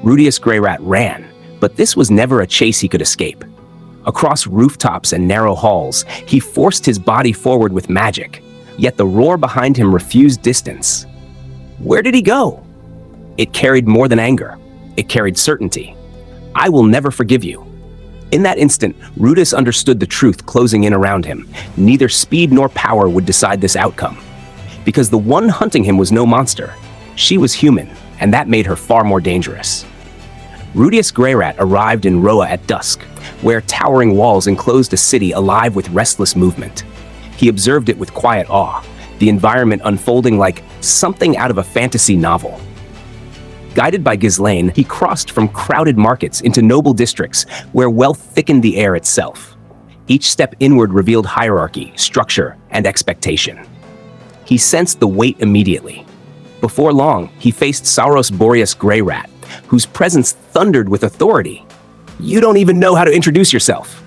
Rudeus Greyrat ran, but this was never a chase he could escape. Across rooftops and narrow halls, he forced his body forward with magic, yet the roar behind him refused distance. Where did he go? It carried more than anger. It carried certainty. I will never forgive you. In that instant, Rudeus understood the truth closing in around him. Neither speed nor power would decide this outcome. Because the one hunting him was no monster. She was human, and that made her far more dangerous. Rudeus Greyrat arrived in Roa at dusk, where towering walls enclosed a city alive with restless movement. He observed it with quiet awe, the environment unfolding like something out of a fantasy novel. Guided by Ghislaine, he crossed from crowded markets into noble districts where wealth thickened the air itself. Each step inward revealed hierarchy, structure, and expectation. He sensed the weight immediately. Before long, he faced Rudeus Greyrat, whose presence thundered with authority. You don't even know how to introduce yourself.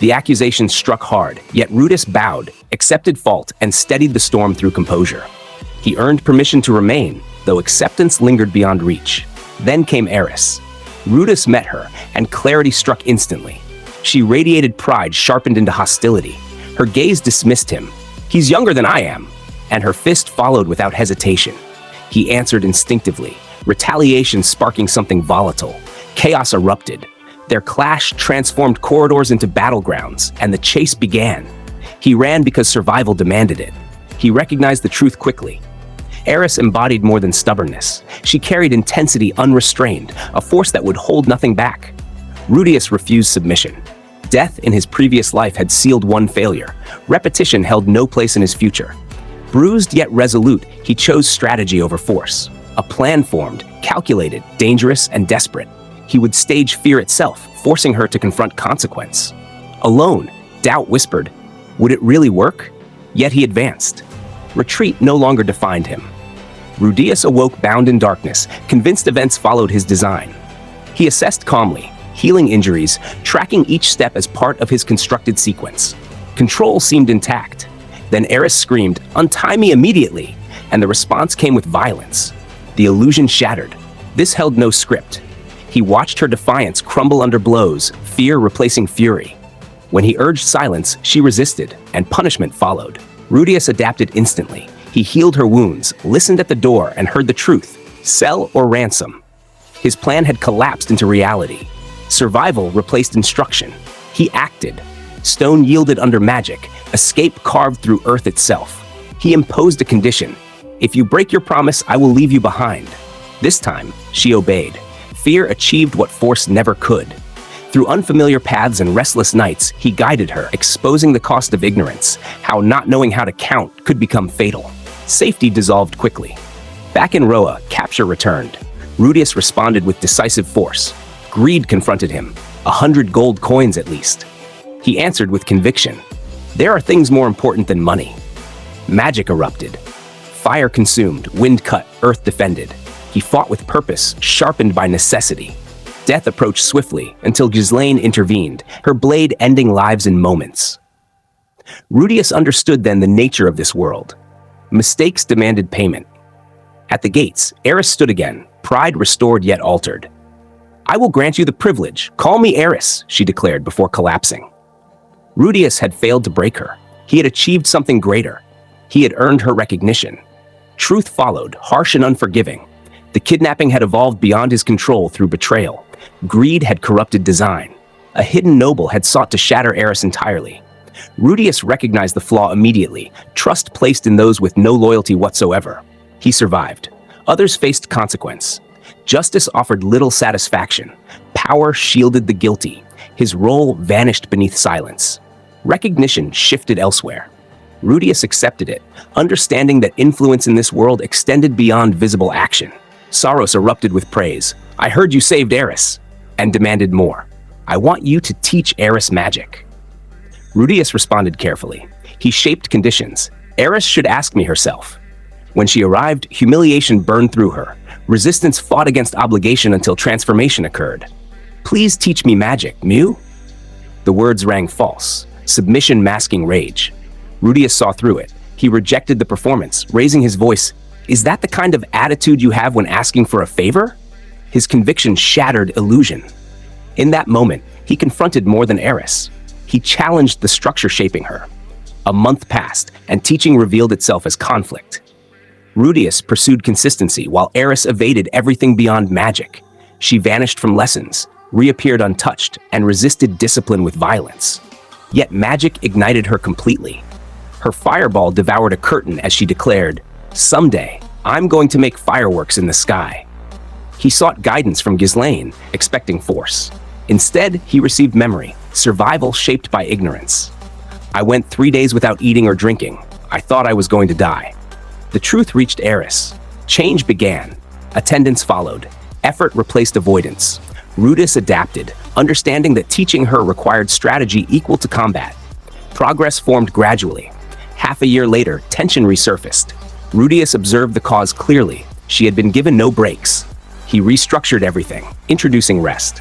The accusation struck hard, yet Rudeus bowed, accepted fault, and steadied the storm through composure. He earned permission to remain, though acceptance lingered beyond reach. Then came Eris. Rudeus met her, and clarity struck instantly. She radiated pride sharpened into hostility. Her gaze dismissed him. He's younger than I am. And her fist followed without hesitation. He answered instinctively, retaliation sparking something volatile. Chaos erupted. Their clash transformed corridors into battlegrounds, and the chase began. He ran because survival demanded it. He recognized the truth quickly. Eris embodied more than stubbornness. She carried intensity unrestrained, a force that would hold nothing back. Rudeus refused submission. Death in his previous life had sealed one failure. Repetition held no place in his future. Bruised yet resolute, he chose strategy over force. A plan formed, calculated, dangerous, and desperate. He would stage fear itself, forcing her to confront consequence. Alone, doubt whispered, would it really work? Yet he advanced. Retreat no longer defined him. Rudeus awoke bound in darkness, convinced events followed his design. He assessed calmly, healing injuries, tracking each step as part of his constructed sequence. Control seemed intact. Then Eris screamed, "Untie me immediately!" And the response came with violence. The illusion shattered. This held no script. He watched her defiance crumble under blows, fear replacing fury. When he urged silence, she resisted, and punishment followed. Rudeus adapted instantly. He healed her wounds, listened at the door, and heard the truth: sell or ransom. His plan had collapsed into reality. Survival replaced instruction. He acted. Stone yielded under magic, escape carved through earth itself. He imposed a condition. If you break your promise, I will leave you behind. This time, she obeyed. Fear achieved what force never could. Through unfamiliar paths and restless nights, he guided her, exposing the cost of ignorance, how not knowing how to count could become fatal. Safety dissolved quickly. Back in Roa, capture returned. Rudeus responded with decisive force. Greed confronted him, 100 gold coins at least. He answered with conviction. There are things more important than money. Magic erupted. Fire consumed, wind cut, earth defended. He fought with purpose, sharpened by necessity. Death approached swiftly until Ghislaine intervened, her blade ending lives in moments. Rudeus understood then the nature of this world. Mistakes demanded payment. At the gates, Eris stood again, pride restored yet altered. I will grant you the privilege. Call me Eris, she declared before collapsing. Rudeus had failed to break her. He had achieved something greater. He had earned her recognition. Truth followed, harsh and unforgiving. The kidnapping had evolved beyond his control through betrayal. Greed had corrupted design. A hidden noble had sought to shatter Eris entirely. Rudeus recognized the flaw immediately, trust placed in those with no loyalty whatsoever. He survived. Others faced consequence. Justice offered little satisfaction. Power shielded the guilty. His role vanished beneath silence. Recognition shifted elsewhere. Rudeus accepted it, understanding that influence in this world extended beyond visible action. Saros erupted with praise. I heard you saved Eris, and demanded more. I want you to teach Eris magic. Rudeus responded carefully. He shaped conditions. Eris should ask me herself. When she arrived, humiliation burned through her. Resistance fought against obligation until transformation occurred. Please teach me magic, Mew? The words rang false, submission masking rage. Rudeus saw through it. He rejected the performance, raising his voice. Is that the kind of attitude you have when asking for a favor? His conviction shattered illusion. In that moment, he confronted more than Eris. He challenged the structure shaping her. A month passed, and teaching revealed itself as conflict. Rudeus pursued consistency while Eris evaded everything beyond magic. She vanished from lessons, reappeared untouched, and resisted discipline with violence. Yet magic ignited her completely. Her fireball devoured a curtain as she declared, "Someday, I'm going to make fireworks in the sky." He sought guidance from Ghislaine, expecting force. Instead, he received memory, survival shaped by ignorance. "I went 3 days without eating or drinking. I thought I was going to die." The truth reached Eris. Change began. Attendance followed. Effort replaced avoidance. Rudeus adapted, understanding that teaching her required strategy equal to combat. Progress formed gradually. Half a year later, tension resurfaced. Rudeus observed the cause clearly. She had been given no breaks. He restructured everything, introducing rest.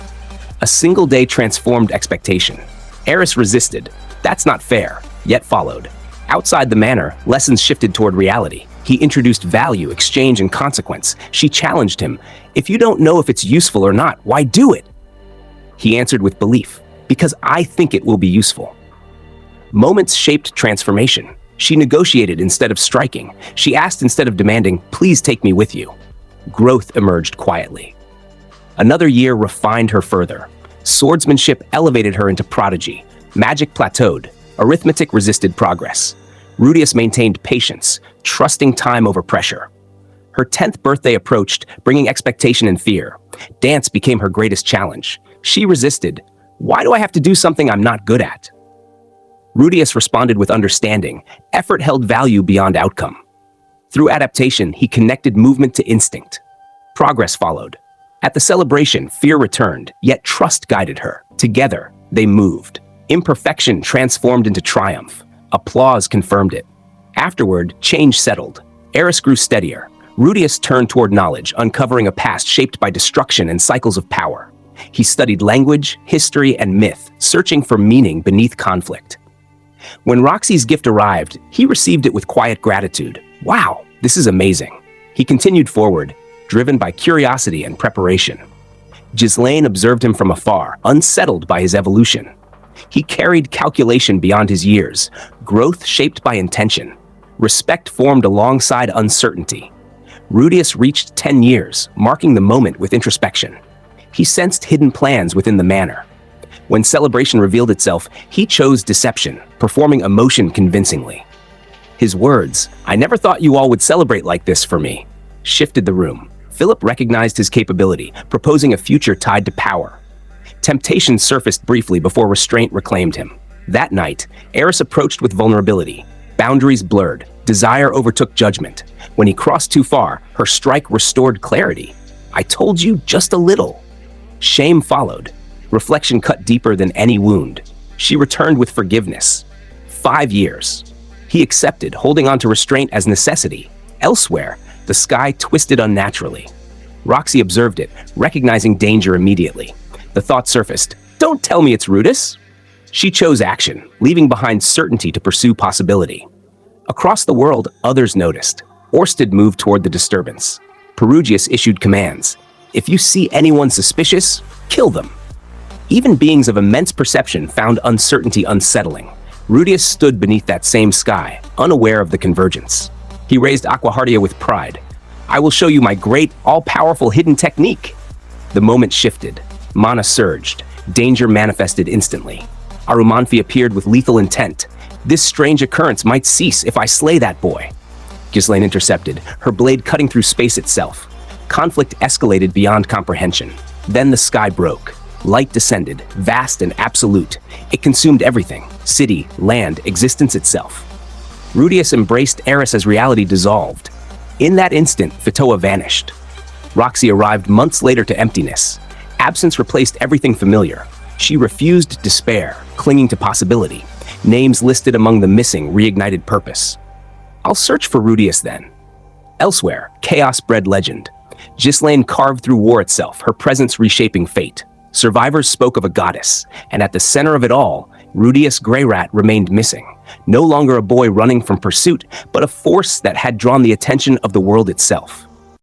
A single day transformed expectation. Eris resisted. "That's not fair," yet followed. Outside the manor, lessons shifted toward reality. He introduced value, exchange, and consequence. She challenged him. "If you don't know if it's useful or not, why do it?" He answered with belief, "Because I think it will be useful." Moments shaped transformation. She negotiated instead of striking. She asked instead of demanding, "Please take me with you." Growth emerged quietly. Another year refined her further. Swordsmanship elevated her into prodigy. Magic plateaued. Arithmetic resisted progress. Rudeus maintained patience, trusting time over pressure. Her 10th birthday approached, bringing expectation and fear. Dance became her greatest challenge. She resisted. "Why do I have to do something I'm not good at?" Rudeus responded with understanding. Effort held value beyond outcome. Through adaptation, he connected movement to instinct. Progress followed. At the celebration, fear returned, yet trust guided her. Together, they moved. Imperfection transformed into triumph. Applause confirmed it. Afterward, change settled. Eris grew steadier. Rudeus turned toward knowledge, uncovering a past shaped by destruction and cycles of power. He studied language, history, and myth, searching for meaning beneath conflict. When Roxy's gift arrived, he received it with quiet gratitude. "Wow, this is amazing." He continued forward, driven by curiosity and preparation. Ghislaine observed him from afar, unsettled by his evolution. He carried calculation beyond his years, growth shaped by intention. Respect formed alongside uncertainty. Rudeus reached 10 years, marking the moment with introspection. He sensed hidden plans within the manor. When celebration revealed itself, he chose deception, performing emotion convincingly. His words, "I never thought you all would celebrate like this for me," shifted the room. Philip recognized his capability, proposing a future tied to power. Temptation surfaced briefly before restraint reclaimed him. That night, Eris approached with vulnerability. Boundaries blurred. Desire overtook judgment. When he crossed too far, her strike restored clarity. "I told you just a little." Shame followed. Reflection cut deeper than any wound. She returned with forgiveness. 5 years. He accepted, holding on to restraint as necessity. Elsewhere, the sky twisted unnaturally. Roxy observed it, recognizing danger immediately. The thought surfaced, "Don't tell me it's Rudeus." She chose action, leaving behind certainty to pursue possibility. Across the world, others noticed. Orsted moved toward the disturbance. Perugius issued commands. "If you see anyone suspicious, kill them." Even beings of immense perception found uncertainty unsettling. Rudeus stood beneath that same sky, unaware of the convergence. He raised Aquahardia with pride. "I will show you my great, all-powerful hidden technique." The moment shifted. Mana surged. Danger manifested instantly. Arumanfi appeared with lethal intent. "This strange occurrence might cease if I slay that boy." Ghislaine intercepted, her blade cutting through space itself. Conflict escalated beyond comprehension. Then the sky broke. Light descended, vast and absolute. It consumed everything: city, land, existence itself. Rudeus embraced Eris as reality dissolved. In that instant, Fitoa vanished. Roxy arrived months later to emptiness. Absence replaced everything familiar. She refused despair, clinging to possibility. Names listed among the missing reignited purpose. "I'll search for Rudeus then." Elsewhere, chaos bred legend. Ghislaine carved through war itself, her presence reshaping fate. Survivors spoke of a goddess, and at the center of it all, Rudeus Greyrat remained missing. No longer a boy running from pursuit, but a force that had drawn the attention of the world itself.